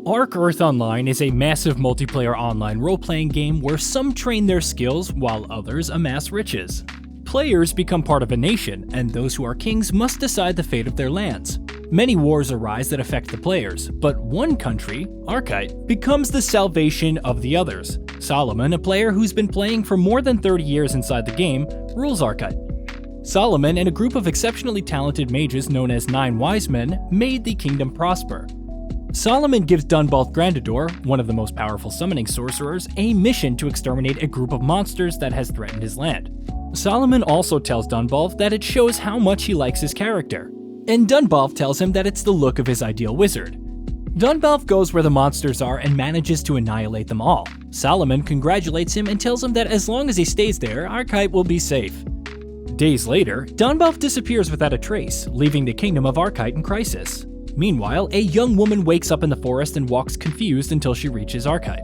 Ark Earth Online is a massive multiplayer online role-playing game where some train their skills while others amass riches. Players become part of a nation, and those who are kings must decide the fate of their lands. Many wars arise that affect the players, but one country, Archite, becomes the salvation of the others. Solomon, a player who's been playing for more than 30 years inside the game, rules Archite. Solomon and a group of exceptionally talented mages known as 9 Wise Men made the kingdom prosper. Solomon gives Dunbalf Grandador, one of the most powerful summoning sorcerers, a mission to exterminate a group of monsters that has threatened his land. Solomon also tells Dunbalf that it shows how much he likes his character, and Dunbalf tells him that it's the look of his ideal wizard. Dunbalf goes where the monsters are and manages to annihilate them all. Solomon congratulates him and tells him that as long as he stays there, Archite will be safe. Days later, Dunbalf disappears without a trace, leaving the kingdom of Archite in crisis. Meanwhile, a young woman wakes up in the forest and walks confused until she reaches Archite.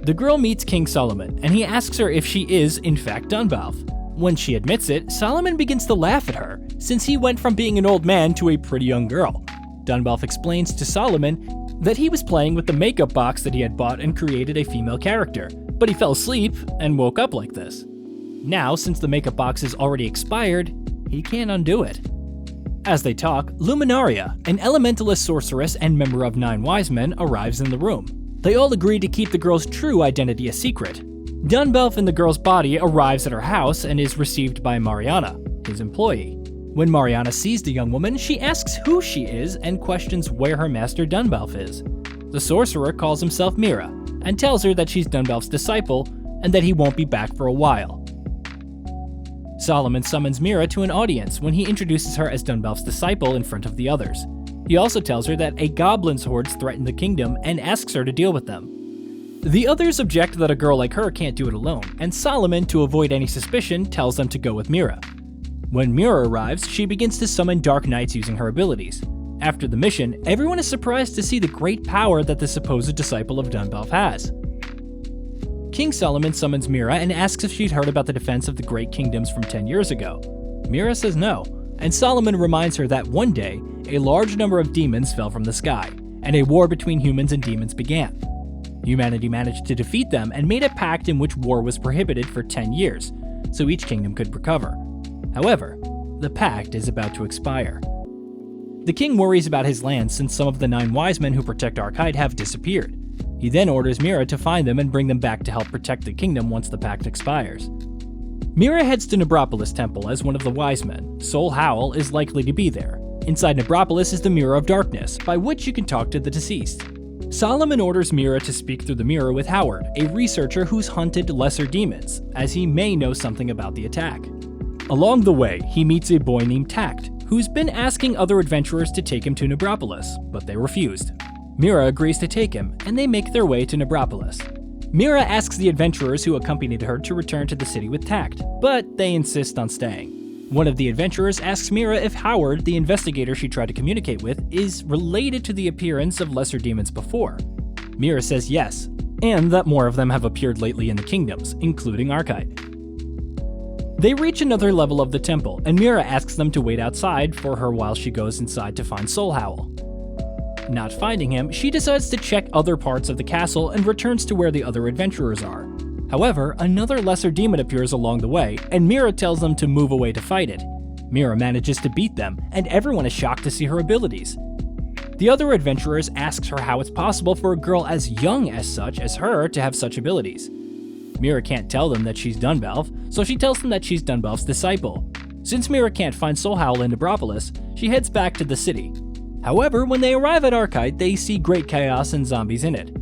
The girl meets King Solomon, and he asks her if she is, in fact, Dunbalf. When she admits it, Solomon begins to laugh at her, since he went from being an old man to a pretty young girl. Dunbalf explains to Solomon that he was playing with the makeup box that he had bought and created a female character, but he fell asleep and woke up like this. Now, since the makeup box is already expired, he can't undo it. As they talk, Luminaria, an elementalist sorceress and member of 9 Wise Men, arrives in the room. They all agree to keep the girl's true identity a secret. Dunbalf in the girl's body arrives at her house and is received by Mariana, his employee. When Mariana sees the young woman, she asks who she is and questions where her master Dunbalf is. The sorcerer calls himself Mira and tells her that she's Dunbalf's disciple and that he won't be back for a while. Solomon summons Mira to an audience when he introduces her as Dunbalf's disciple in front of the others. He also tells her that a goblin's hordes threaten the kingdom and asks her to deal with them. The others object that a girl like her can't do it alone, and Solomon, to avoid any suspicion, tells them to go with Mira. When Mira arrives, she begins to summon dark knights using her abilities. After the mission, everyone is surprised to see the great power that the supposed disciple of Dunbalf has. King Solomon summons Mira and asks if she'd heard about the defense of the Great Kingdoms from 10 years ago. Mira says no, and Solomon reminds her that one day, a large number of demons fell from the sky, and a war between humans and demons began. Humanity managed to defeat them and made a pact in which war was prohibited for 10 years, so each kingdom could recover. However, the pact is about to expire. The king worries about his lands since some of the 9 wise men who protect Archite have disappeared. He then orders Mira to find them and bring them back to help protect the kingdom once the pact expires. Mira heads to Nebropolis Temple as one of the wise men. Soul Howl is likely to be there. Inside Nebropolis is the Mirror of Darkness, by which you can talk to the deceased. Solomon orders Mira to speak through the mirror with Howard, a researcher who's hunted lesser demons, as he may know something about the attack. Along the way, he meets a boy named Tact, who's been asking other adventurers to take him to Nebropolis, but they refused. Mira agrees to take him, and they make their way to Nebropolis. Mira asks the adventurers who accompanied her to return to the city with Tact, but they insist on staying. One of the adventurers asks Mira if Howard, the investigator she tried to communicate with, is related to the appearance of lesser demons before. Mira says yes, and that more of them have appeared lately in the kingdoms, including Archite. They reach another level of the temple, and Mira asks them to wait outside for her while she goes inside to find Soul Howl. Not finding him, she decides to check other parts of the castle and returns to where the other adventurers are. However, another lesser demon appears along the way, and Mira tells them to move away to fight it. Mira manages to beat them, and everyone is shocked to see her abilities. The other adventurers ask her how it's possible for a girl as young as such as her to have such abilities. Mira can't tell them that she's Dunbalf, so she tells them that she's Dunbalf's disciple. Since Mira can't find Soul Howl in Nebropolis, she heads back to the city. However, when they arrive at Archite, they see great chaos and zombies in it.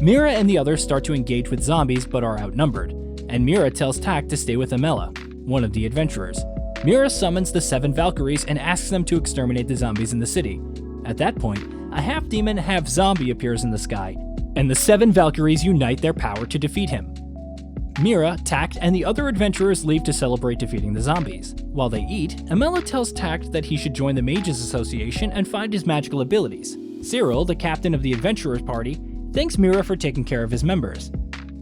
Mira and the others start to engage with zombies but are outnumbered, and Mira tells Tact to stay with Amela, one of the adventurers. Mira summons the 7 Valkyries and asks them to exterminate the zombies in the city. At that point, a half-demon, half-zombie appears in the sky, and the 7 Valkyries unite their power to defeat him. Mira, Tact, and the other adventurers leave to celebrate defeating the zombies. While they eat, Amela tells Tact that he should join the Mages Association and find his magical abilities. Cyril, the captain of the adventurers party, thanks Mira for taking care of his members.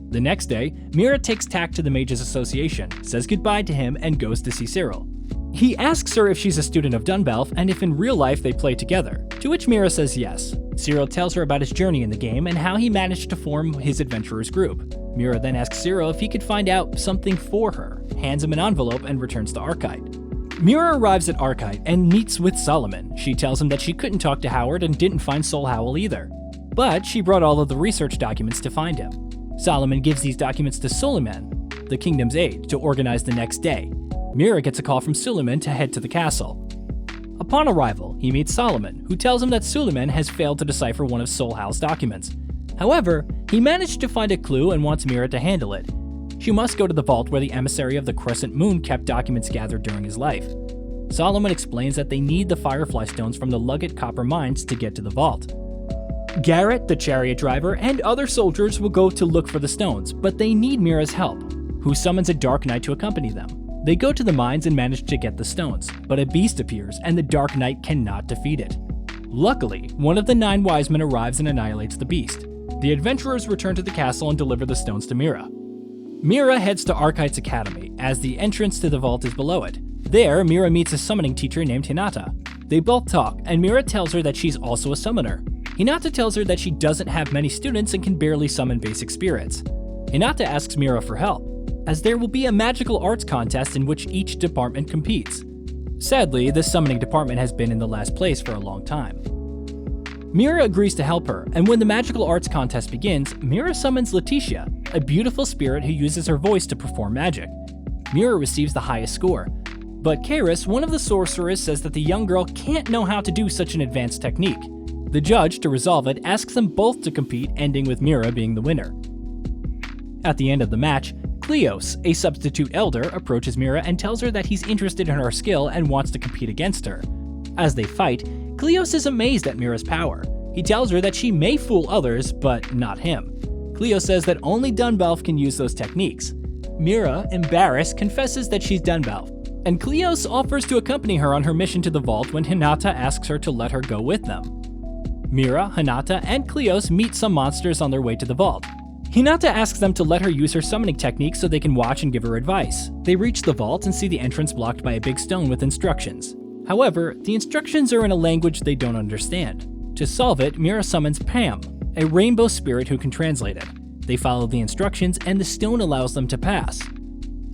The next day, Mira takes Tact to the Mages Association, says goodbye to him, and goes to see Cyril. He asks her if she's a student of Dunbalf and if in real life they play together. To which Mira says yes. Zero tells her about his journey in the game and how he managed to form his adventurers group. Mira then asks Zero if he could find out something for her, hands him an envelope, and returns to Archite. Mira arrives at Archite and meets with Solomon. She tells him that she couldn't talk to Howard and didn't find Soul Howl either, but she brought all of the research documents to find him. Solomon gives these documents to Suleiman, the kingdom's aide, to organize the next day. Mira gets a call from Suleiman to head to the castle. Upon arrival, he meets Solomon, who tells him that Suleiman has failed to decipher one of Soul Howl's documents. However, he managed to find a clue and wants Mira to handle it. She must go to the vault where the emissary of the Crescent Moon kept documents gathered during his life. Solomon explains that they need the Firefly Stones from the Luggett copper mines to get to the vault. Garrett, the chariot driver, and other soldiers will go to look for the stones, but they need Mira's help, who summons a Dark Knight to accompany them. They go to the mines and manage to get the stones, but a beast appears and the Dark Knight cannot defeat it. Luckily, one of the 9 wise men arrives and annihilates the beast. The adventurers return to the castle and deliver the stones to Mira. Mira heads to Archite's academy, as the entrance to the vault is below it. There, Mira meets a summoning teacher named Hinata. They both talk, and Mira tells her that she's also a summoner. Hinata tells her that she doesn't have many students and can barely summon basic spirits. Hinata asks Mira for help, as there will be a magical arts contest in which each department competes. Sadly, the summoning department has been in the last place for a long time. Mira agrees to help her, and when the magical arts contest begins, Mira summons Letitia, a beautiful spirit who uses her voice to perform magic. Mira receives the highest score, but Karis, one of the sorcerers, says that the young girl can't know how to do such an advanced technique. The judge, to resolve it, asks them both to compete, ending with Mira being the winner. At the end of the match, Kleos, a substitute elder, approaches Mira and tells her that he's interested in her skill and wants to compete against her. As they fight, Kleos is amazed at Mira's power. He tells her that she may fool others, but not him. Kleos says that only Dunbalf can use those techniques. Mira, embarrassed, confesses that she's Dunbalf, and Kleos offers to accompany her on her mission to the vault when Hinata asks her to let her go with them. Mira, Hinata, and Kleos meet some monsters on their way to the vault. Hinata asks them to let her use her summoning technique so they can watch and give her advice. They reach the vault and see the entrance blocked by a big stone with instructions. However, the instructions are in a language they don't understand. To solve it, Mira summons Pam, a rainbow spirit who can translate it. They follow the instructions and the stone allows them to pass.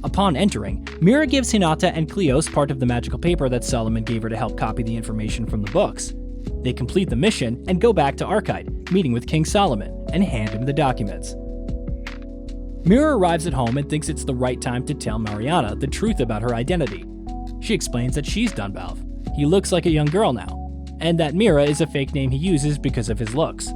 Upon entering, Mira gives Hinata and Kleos part of the magical paper that Solomon gave her to help copy the information from the books. They complete the mission and go back to Archite, meeting with King Solomon, and hand him the documents. Mira arrives at home and thinks it's the right time to tell Mariana the truth about her identity. She explains that she's Dunbalf. He looks like a young girl now, and that Mira is a fake name he uses because of his looks.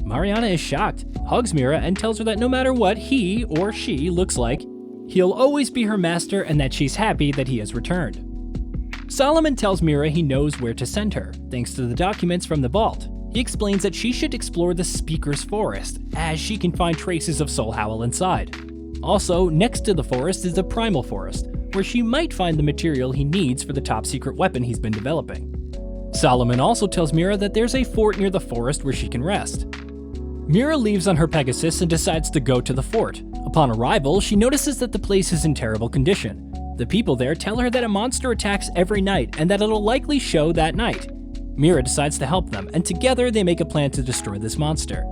Mariana is shocked, hugs Mira, and tells her that no matter what he or she looks like, he'll always be her master and that she's happy that he has returned. Solomon tells Mira he knows where to send her, thanks to the documents from the vault. He explains that she should explore the Speaker's Forest, as she can find traces of Soul Howl inside. Also, next to the forest is the Primal Forest, where she might find the material he needs for the top-secret weapon he's been developing. Solomon also tells Mira that there's a fort near the forest where she can rest. Mira leaves on her Pegasus and decides to go to the fort. Upon arrival, she notices that the place is in terrible condition. The people there tell her that a monster attacks every night and that it'll likely show that night. Mira decides to help them, and together they make a plan to destroy this monster.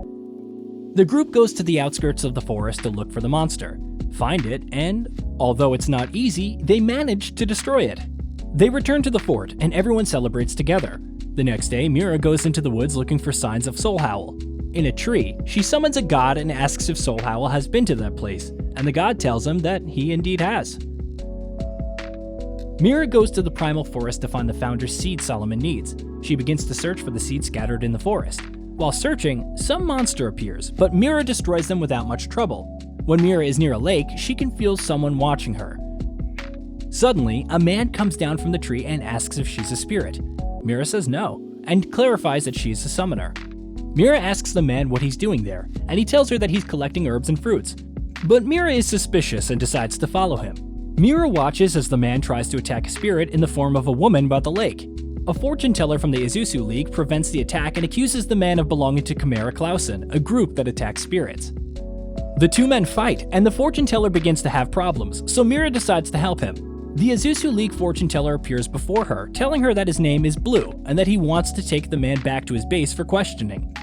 The group goes to the outskirts of the forest to look for the monster, find it, and, although it's not easy, they manage to destroy it. They return to the fort, and everyone celebrates together. The next day, Mira goes into the woods looking for signs of Soul Howl. In a tree, she summons a god and asks if Soul Howl has been to that place, and the god tells him that he indeed has. Mira goes to the Primal Forest to find the founder's seed Solomon needs. She begins to search for the seeds scattered in the forest. While searching, some monster appears, but Mira destroys them without much trouble. When Mira is near a lake, she can feel someone watching her. Suddenly, a man comes down from the tree and asks if she's a spirit. Mira says no, and clarifies that she is a summoner. Mira asks the man what he's doing there, and he tells her that he's collecting herbs and fruits. But Mira is suspicious and decides to follow him. Mira watches as the man tries to attack a spirit in the form of a woman by the lake. A fortune teller from the Izuzu League prevents the attack and accuses the man of belonging to Chimera Clausen, a group that attacks spirits. The two men fight, and the fortune teller begins to have problems, so Mira decides to help him. The Azusu League fortune teller appears before her, telling her that his name is Blue and that he wants to take the man back to his base for questioning.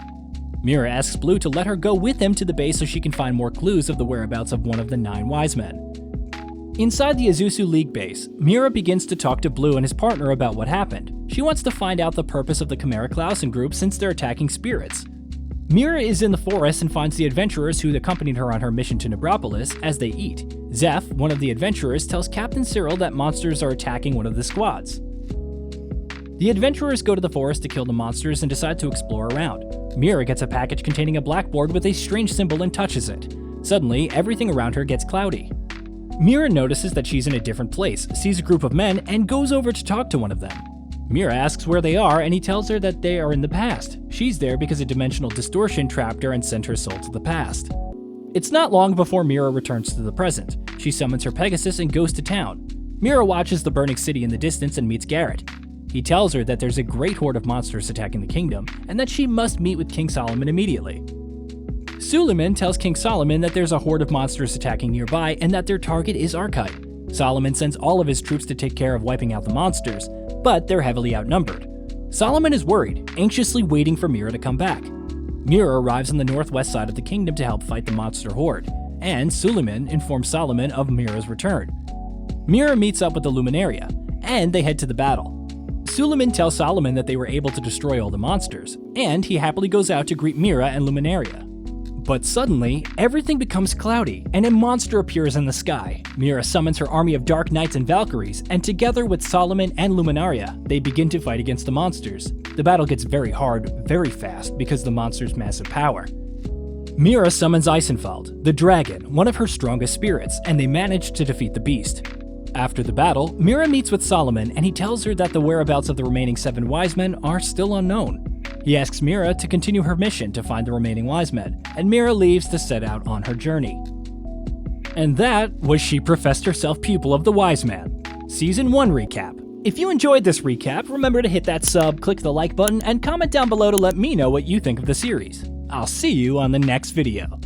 Mira asks Blue to let her go with him to the base so she can find more clues of the whereabouts of one of the 9 wise men. Inside the Azusu League base, Mira begins to talk to Blue and his partner about what happened. She wants to find out the purpose of the Chimera Klausen group since they're attacking spirits. Mira is in the forest and finds the adventurers who accompanied her on her mission to Nebropolis as they eat. Zeph, one of the adventurers, tells Captain Cyril that monsters are attacking one of the squads. The adventurers go to the forest to kill the monsters and decide to explore around. Mira gets a package containing a blackboard with a strange symbol and touches it. Suddenly, everything around her gets cloudy. Mira notices that she's in a different place, sees a group of men, and goes over to talk to one of them. Mira asks where they are, and he tells her that they are in the past. She's there because a dimensional distortion trapped her and sent her soul to the past. It's not long before Mira returns to the present. She summons her Pegasus and goes to town. Mira watches the burning city in the distance and meets Garrett. He tells her that there's a great horde of monsters attacking the kingdom, and that she must meet with King Solomon immediately. Suleiman tells King Solomon that there's a horde of monsters attacking nearby and that their target is Archite. Solomon sends all of his troops to take care of wiping out the monsters, but they're heavily outnumbered. Solomon is worried, anxiously waiting for Mira to come back. Mira arrives on the northwest side of the kingdom to help fight the monster horde, and Suleiman informs Solomon of Mira's return. Mira meets up with the Luminaria, and they head to the battle. Suleiman tells Solomon that they were able to destroy all the monsters, and he happily goes out to greet Mira and Luminaria. But suddenly, everything becomes cloudy, and a monster appears in the sky. Mira summons her army of Dark Knights and Valkyries, and together with Solomon and Luminaria, they begin to fight against the monsters. The battle gets very hard, very fast, because of the monster's massive power. Mira summons Isenfeld, the dragon, one of her strongest spirits, and they manage to defeat the beast. After the battle, Mira meets with Solomon, and he tells her that the whereabouts of the remaining 7 wise men are still unknown. He asks Mira to continue her mission to find the remaining wise men, and Mira leaves to set out on her journey. And that was She Professed Herself Pupil of the Wise Man. Season 1 recap. If you enjoyed this recap, remember to hit that sub, click the like button, and comment down below to let me know what you think of the series. I'll see you on the next video.